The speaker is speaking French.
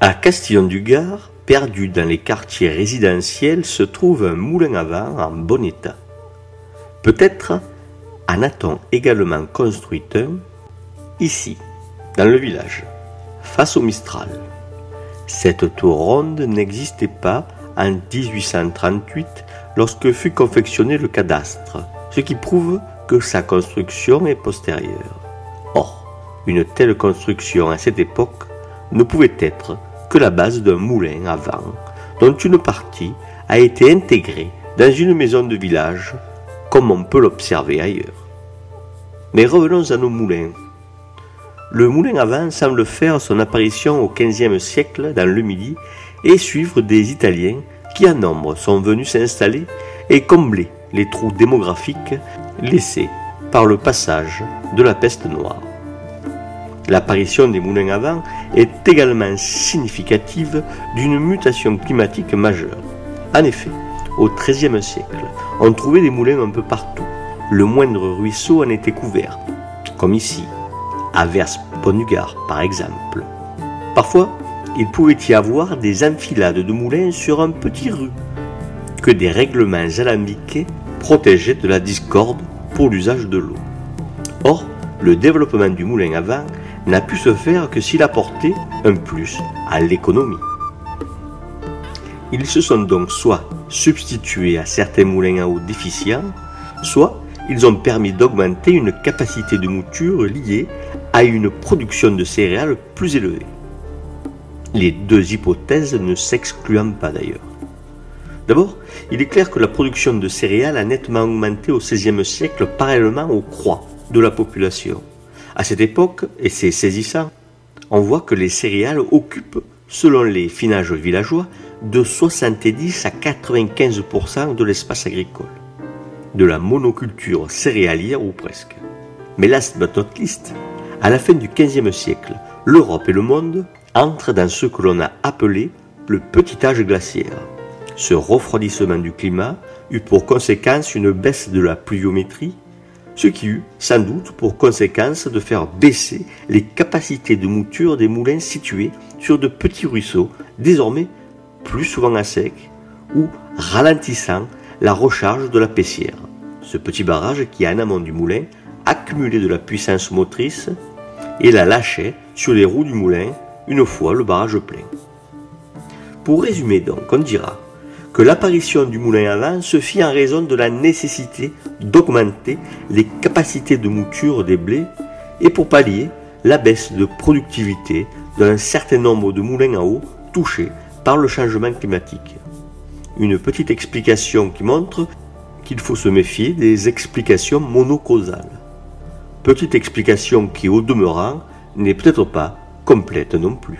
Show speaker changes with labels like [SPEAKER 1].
[SPEAKER 1] À Castillon-du-Gard, perdu dans les quartiers résidentiels, se trouve un moulin à vent en bon état. Peut-être en a-t-on également construit un ici, dans le village, face au Mistral. Cette tour ronde n'existait pas en 1838 lorsque fut confectionné le cadastre, ce qui prouve que sa construction est postérieure. Or, une telle construction à cette époque ne pouvait être que la base d'un moulin à vent dont une partie a été intégrée dans une maison de village comme on peut l'observer ailleurs. Mais revenons à nos moulins. Le moulin à vent semble faire son apparition au XVe siècle dans le Midi et suivre des Italiens qui en nombre sont venus s'installer et combler les trous démographiques laissés par le passage de la peste noire. L'apparition des moulins à vent est également significative d'une mutation climatique majeure. En effet, au XIIIe siècle, on trouvait des moulins un peu partout. Le moindre ruisseau en était couvert, comme ici, à Vers-Pont-du-Gard par exemple. Parfois, il pouvait y avoir des enfilades de moulins sur un petit rue, que des règlements alambiqués protégeaient de la discorde pour l'usage de l'eau. Or, le développement du moulin à vent n'a pu se faire que s'il apportait un plus à l'économie. Ils se sont donc soit substitués à certains moulins à eau déficients, soit ils ont permis d'augmenter une capacité de mouture liée à une production de céréales plus élevée. Les deux hypothèses ne s'excluant pas d'ailleurs. D'abord, il est clair que la production de céréales a nettement augmenté au XVIe siècle parallèlement au croît de la population. À cette époque, et c'est saisissant, on voit que les céréales occupent, selon les finages villageois, de 70 à 95% de l'espace agricole. De la monoculture céréalière ou presque. Mais last but not least, à la fin du XVe siècle, l'Europe et le monde entrent dans ce que l'on a appelé le petit âge glaciaire. Ce refroidissement du climat eut pour conséquence une baisse de la pluviométrie, ce qui eut sans doute pour conséquence de faire baisser les capacités de mouture des moulins situés sur de petits ruisseaux, désormais plus souvent à sec, ou ralentissant la recharge de la Pessière, ce petit barrage qui, en amont du moulin, accumulait de la puissance motrice et la lâchait sur les roues du moulin une fois le barrage plein. Pour résumer donc, on dira que l'apparition du moulin à vent se fit en raison de la nécessité d'augmenter les capacités de mouture des blés et pour pallier la baisse de productivité d'un certain nombre de moulins à eau touchés par le changement climatique. Une petite explication qui montre qu'il faut se méfier des explications monocausales. Petite explication qui, au demeurant, n'est peut-être pas complète non plus.